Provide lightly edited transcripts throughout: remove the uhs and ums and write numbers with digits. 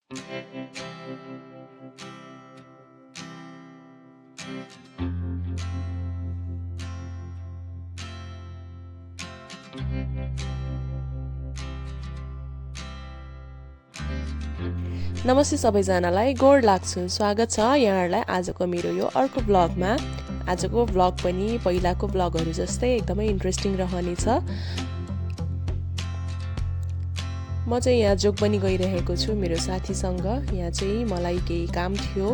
नमस्ते सबैजनालाई गोड लाग्छु। स्वागत छ यहाँहरूलाई आजको मेरो यो अर्को ब्लगमा। आजको ब्लग पनि पहिलाको ब्लगहरू जस्तै एकदमै इन्ट्रेस्टिङ रहनेछ। म चाहिँ यहाँ जोगबनी गइरहेको छु मेरो साथीसँग। यहाँ चाहिँ मलाई केही काम थियो,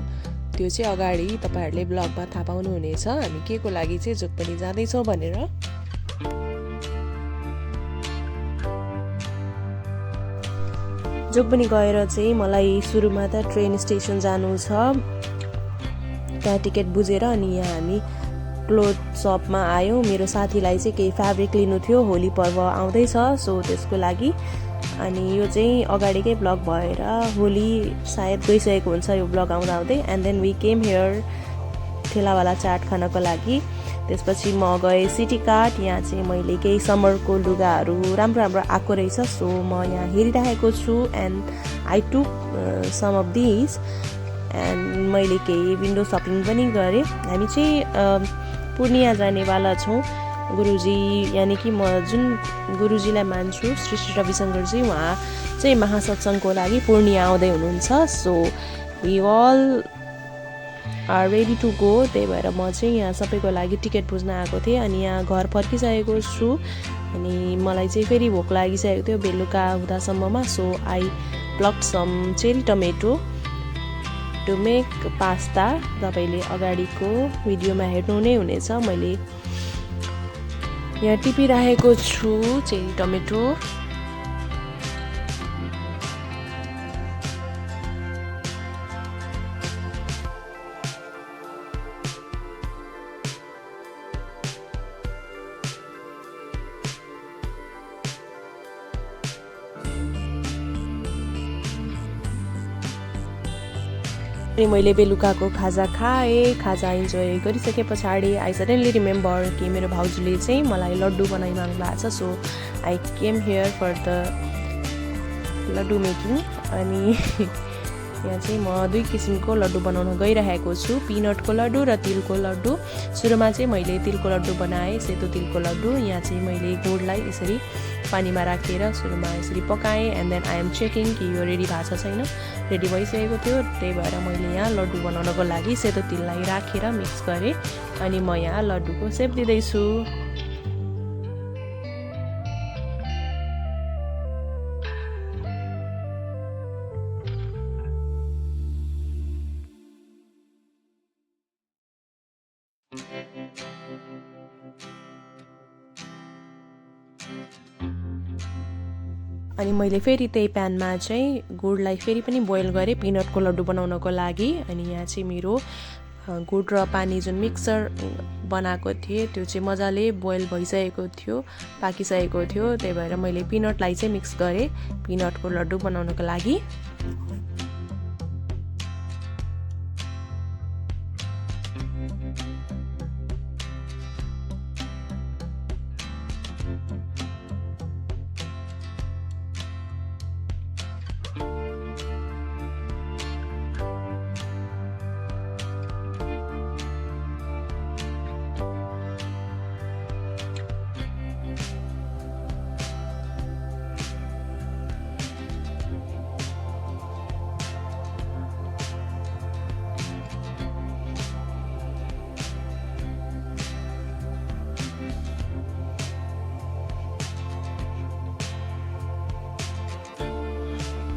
त्यो चाहिँ अगाडि तपाईहरूले ब्लगमा थाहा पाउनुहुनेछ हामी के को लागि चाहिँ जोगबनी जाँदैछौँ भनेर। जोगबनी गएर चाहिँ मलाई सुरुमा त ट्रेन स्टेसन जानु छ, त्यहाँ टिकट बुझेर अनि यहाँ हामी क्लोथ सपमा आयौँ। मेरो साथीलाई चाहिँ केही फ्याब्रिक लिनु थियो, होली पर्व आउँदैछ सो त्यसको लागि। अनि यो चाहिँ अगाडिकै ब्लग भएर होली सायद गइसकेको हुन्छ यो ब्लग आउँदा आउँदै। And then we came here ठेलावाला चाट खानको लागि। त्यसपछि म गएँ सिटी कार्ट। यहाँ चाहिँ मैले केही समरको लुगाहरू राम्रो राम्रो आएको रहेछ सो म यहाँ हेरिरहेको छु and I took some of this and मैले केही विन्डो सपिङ पनि गरेँ। हामी चाहिँ पूर्णिया जानेवाला छौँ। गुरुजी यानि कि म जुन गुरुजीलाई मान्छु श्री श्री रविशङ्करजी, उहाँ चाहिँ महासत्सङ्गको लागि पूर्णिया आउँदै हुनुहुन्छ। So we all are ready to go. त्यही भएर म चाहिँ यहाँ सबैको लागि टिकट बुझ्न आएको थिएँ अनि यहाँ घर फर्किसकेको छु। अनि मलाई चाहिँ फेरि भोक लागिसकेको थियो बेलुका हुँदासम्ममा। So I plucked some cherry tomato to make pasta. तपाईँले अगाडिको भिडियोमा हेर्नु नै हुनेछ। मैले यहाँ टिपिरहेको छु चेरी टमेटो। मैले बेलुकाको खाजा खाएँ। खाजा इन्जोय गरिसके पछाडि आई सडनली रिमेम्बर कि मेरो भाउजूले चाहिँ मलाई लड्डु बनाइमाग्नु भएको छ। So I came here for the laddu making. अनि यहाँ चाहिँ म 2 किसिमको लड्डु बनाउन गइरहेको छु, पिनटको लड्डु र तिलको लड्डु। सुरुमा चाहिँ मैले तिलको लड्डु बनाएँ, सेतो तिलको लड्डु। यहाँ चाहिँ मैले गुडलाई यसरी पानीमा राखेर सुरुमा यसरी पकाएँ and then I am checking कि यो रेडी भएको छ छैन। रेडी भइसकेको थियो, त्यही भएर मैले यहाँ लड्डु बनाउनको लागि सेतो तिललाई राखेर मिक्स गरेँ अनि म यहाँ लड्डुको सेप दिँदैछु। अनि मैले फेरि त्यही प्यानमा चाहिँ गुडलाई फेरि पनि बोइल गरेँ पिनटको लड्डु बनाउनको लागि। अनि यहाँ चाहिँ मेरो गुड र पानी जुन मिक्सर बनाएको थिएँ त्यो चाहिँ मजाले बोइल भइसकेको थियो, पाकिसकेको थियो। त्यही भएर मैले पिनटलाई चाहिँ मिक्स गरेँ पिनटको लड्डु बनाउनको लागि।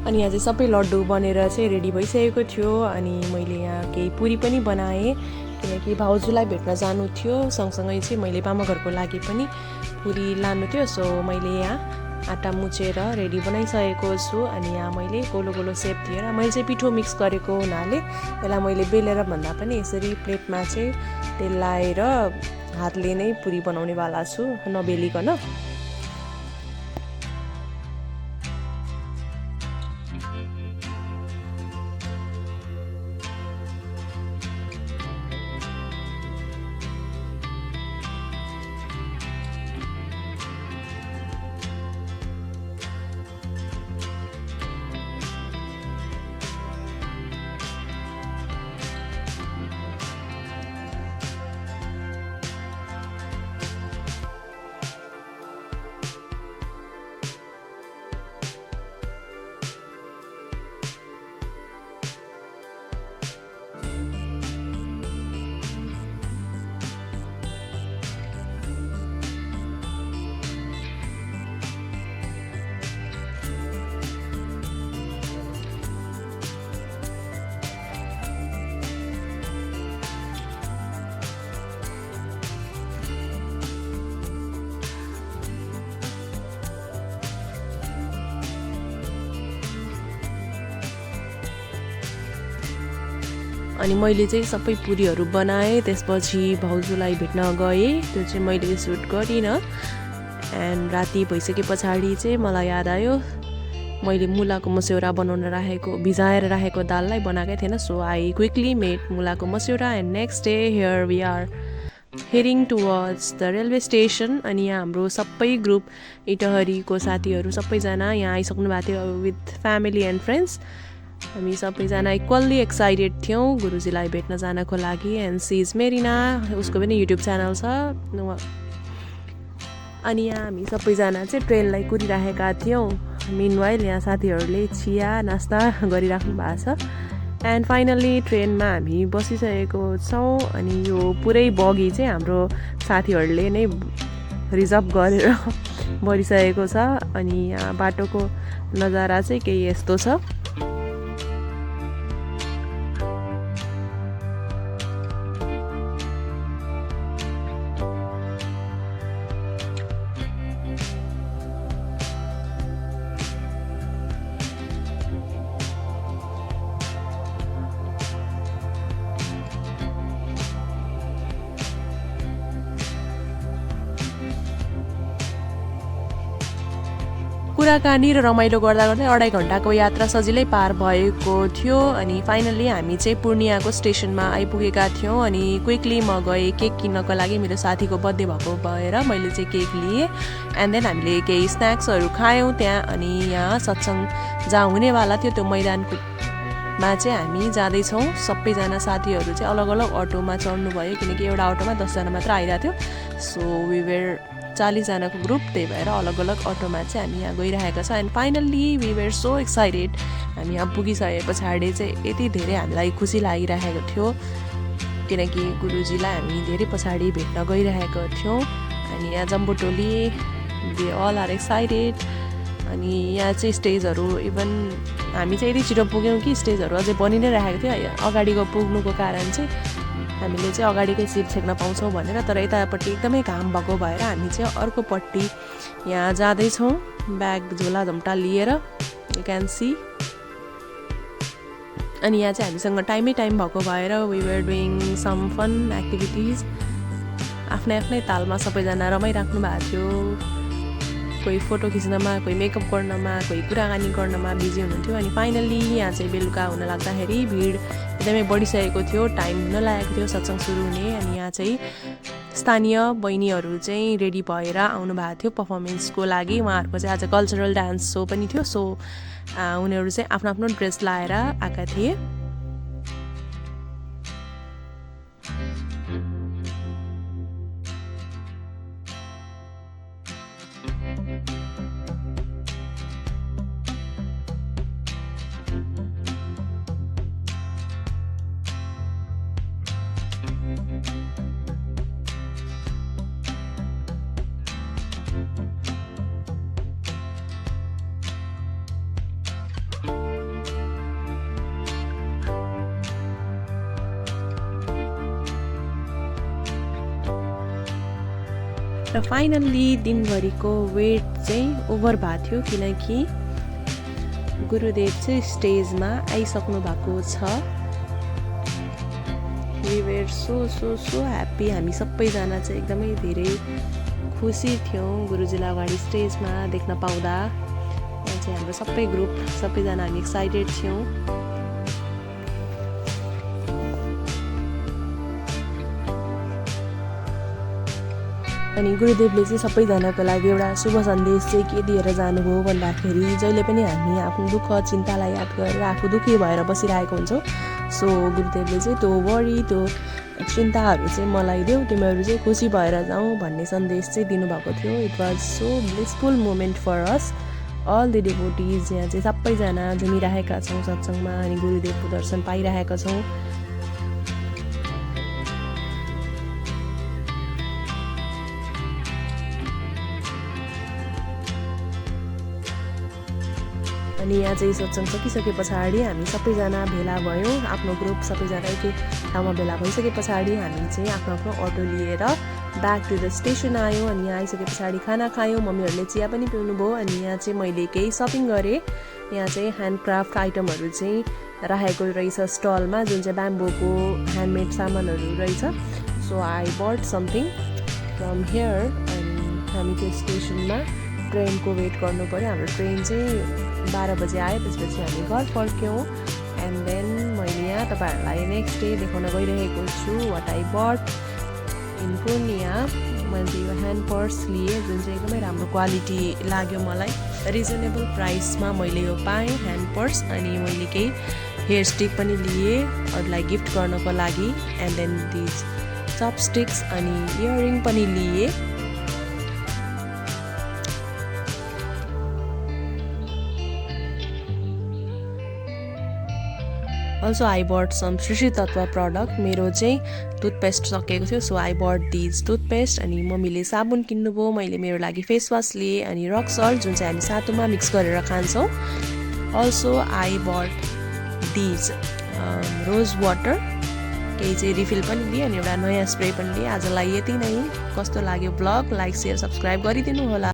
अनि यहाँ चाहिँ सबै लड्डु बनेर चाहिँ रेडी भइसकेको थियो। अनि मैले यहाँ केही पुरी पनि बनाएँ किनकि भाउजूलाई भेट्न जानु थियो। सँगसँगै चाहिँ मैले मामाघरको लागि पनि पुरी लानु थियो। सो मैले यहाँ आटा मुछेर रेडी बनाइसकेको छु। अनि यहाँ मैले गोलो गोलो सेप दिएर मैले चाहिँ पिठो मिक्स गरेको हुनाले यसलाई मैले बेलेर भन्दा पनि यसरी प्लेटमा चाहिँ तेल लाएर हातले नै पुरी बनाउनेवाला छु नबेलिकन। अनि मैले चाहिँ सबै पुरीहरू बनाएँ। त्यसपछि भाउजूलाई भेट्न गएँ, त्यो चाहिँ मैले सुट गरिनँ। एन्ड राति भइसके पछाडि चाहिँ मलाई याद आयो मैले मुलाको मस्यौरा बनाउन भिजाएर राखेको दाललाई बनाएकै थिएन। सो आई क्विकली मेड मुलाको मस्यौरा and next day here we are heading towards the railway station. अनि यहाँ हाम्रो सबै ग्रुप इटहरीको साथीहरू सबैजना यहाँ आइसक्नु भएको थियो विथ फ्यामिली एन्ड फ्रेन्ड्स। हामी सबैजना इक्वल्ली एक्साइटेड थियौँ गुरुजीलाई भेट्न जानको लागि। एन्ड सी इज मेरिना, उसको पनि युट्युब च्यानल छ। अनि यहाँ हामी सबैजना चाहिँ ट्रेनलाई कुरिराखेका थियौँ। मिनवाइल यहाँ साथीहरूले चिया नास्ता गरिराख्नु भएको छ। एन्ड फाइनल्ली ट्रेनमा हामी बसिसकेको छौँ। अनि यो पुरै बगी चाहिँ हाम्रो साथीहरूले नै रिजर्भ गरेर बढिसकेको छ। अनि यहाँ बाटोको नजारा चाहिँ केही यस्तो छ। कुराकानी र रमाइलो गर्दा गर्दै 2.5 घन्टाको यात्रा सजिलै पार भएको थियो। अनि फाइनल्ली हामी चाहिँ पूर्णियाको स्टेसनमा आइपुगेका थियौँ। अनि क्विकली म गएँ केक किन्नको लागि, मेरो साथीको बर्थडे भएको भएर मैले चाहिँ केक लिएँ। एन्ड देन हामीले केही स्न्याक्सहरू खायौँ त्यहाँ। अनि यहाँ सत्सङ्ग जहाँ हुनेवाला थियो त्यो मैदानमा चाहिँ हामी जाँदैछौँ। सबैजना साथीहरू चाहिँ अलग अलग अटोमा चढ्नु भयो, किनकि एउटा अटोमा 10 जना मात्र आइरहेको थियो। सो वी वेयर 40 जनाको ग्रुप, त्यही भएर अलग अलग अटोमा चाहिँ हामी यहाँ गइरहेका छौँ। And finally we were so excited. हामी यहाँ पुगिसके पछाडि चाहिँ यति धेरै हामीलाई खुसी लागिरहेको थियो, किनकि गुरुजीलाई हामी धेरै पछाडि भेट्न गइरहेको थियौँ। अनि यहाँ जम्बोटोली दे अल आर एक्साइटेड। अनि यहाँ चाहिँ स्टेजहरू इभन हामी चाहिँ यति छिटो पुग्यौँ कि स्टेजहरू अझै बनि नै राखेको थियो। अगाडिको पुग्नुको कारण चाहिँ हामीले चाहिँ अगाडिकै सिट छेक्न पाउँछौँ भनेर, तर यतापट्टि एकदमै घाम भएको भएर हामी चाहिँ अर्कोपट्टि यहाँ जाँदैछौँ ब्याग झोला झम्टा लिएर, यु क्यान सी। अनि यहाँ चाहिँ हामीसँग टाइम भएको भएर we were doing some fun activities. आफ्नै आफ्नै तालमा सबैजना रमाइराख्नु भएको थियो। कोही फोटो खिच्नमा, कोही मेकअप गर्नमा, कोही कुराकानी गर्नमा बिजी हुनुहुन्थ्यो। अनि फाइनल्ली यहाँ चाहिँ बेलुका हुन लाग्दाखेरि भिड एकदमै बढिसकेको थियो, टाइम हुन लागेको थियो सत्सङ्ग सुरु हुने। अनि यहाँ चाहिँ स्थानीय बहिनीहरू चाहिँ रेडी भएर आउनु भएको थियो पर्फर्मेन्सको लागि। उहाँहरूको चाहिँ आज कल्चरल डान्स सो पनि थियो। सो उनीहरू चाहिँ आफ्नो आफ्नो ड्रेस लाएर आएका थिए। र फाइनल्ली दिनभरिको वेट चाहिँ ओभर भएको थियो, किनकि गुरुदेव चाहिँ स्टेजमा आइसक्नु भएको छ। We were so happy. हामी सबैजना चाहिँ एकदमै धेरै खुसी थियौँ गुरुजीलाई अगाडि स्टेजमा देख्न पाउँदा। यहाँ चाहिँ हाम्रो सबै ग्रुप सबैजना हामी एक्साइटेड थियौँ। अनि गुरुदेवले चाहिँ सबैजनाको लागि एउटा शुभ सन्देश चाहिँ के दिएर जानुभयो भन्दाखेरि, जहिले पनि हामी आफ्नो दुःख चिन्तालाई याद गरेर आफू दुःखी भएर बसिरहेको हुन्छौँ। सो गुरुदेवले चाहिँ त्यो वरी त्यो चिन्ताहरू चाहिँ मलाई देऊ, तिमीहरू चाहिँ खुसी भएर जाउँ भन्ने सन्देश चाहिँ दिनुभएको थियो। It was so blissful moment for us all the devotees. यहाँ चाहिँ सबैजना जमिरहेका छौँ सत्सङ्गमा अनि गुरुदेवको दर्शन पाइरहेका छौँ। अनि यहाँ चाहिँ सत्सङ्ग सकिसके पछाडि हामी सबैजना भेला भयौँ। आफ्नो ग्रुप सबैजना एकै ठाउँमा भेला भइसके पछाडि हामी चाहिँ आफ्नो आफ्नो अटो लिएर ब्याक टु द स्टेसन आयो अनि यहाँ आइसके पछाडि खाना खायौँ, मम्मीहरूले चिया पनि पिउनुभयो अनि यहाँ चाहिँ मैले केही सपिङ गरेँ। यहाँ चाहिँ ह्यान्डक्राफ्ट आइटमहरू चाहिँ राखेको रहेछ स्टलमा, जुन चाहिँ ब्याम्बोको ह्यान्डमेड सामानहरू रहेछ। So I but something from here. अनि हामी त्यो स्टेसनमा ट्रेनको वेट गर्नु पऱ्यो। हाम्रो ट्रेन चाहिँ 12 बजे आयो, त्यसपछि हामी घर फर्क्यौँ। एन्ड देन मैले यहाँ तपाईँहरूलाई नेक्स्ट डे देखाउन गइरहेको छु what I bought in Purnia. मैले यो ह्यान्ड पर्स लिएँ जुन चाहिँ एकदमै राम्रो क्वालिटी लाग्यो मलाई, रिजनेबल प्राइसमा मैले यो पाएँ ह्यान्ड पर्स। अनि मैले केही हेयर स्टिक पनि लिएँ अरूलाई गिफ्ट गर्नको लागि। एन्ड देन दिज चपस्टिक्स अनि इयरिङ पनि लिएँ। Also I bought some Sri Sri Tattva product. मेरो चाहिँ टुथपेस्ट सकेको थियो, so I bought these toothpaste. अनि मम्मीले साबुन किन्नुभयो, मैले मेरो लागि फेस वास लिएँ अनि रक सल्ट जुन चाहिँ हामी सातुमा मिक्स गरेर खान्छौँ। Also I bought these rose water, केही चाहिँ रिफिल पनि लिएँ अनि एउटा नयाँ स्प्रे पनि लिएँ। आजलाई यति नै। कस्तो लाग्यो ब्लग, लाइक सेयर सब्सक्राइब गरिदिनु होला।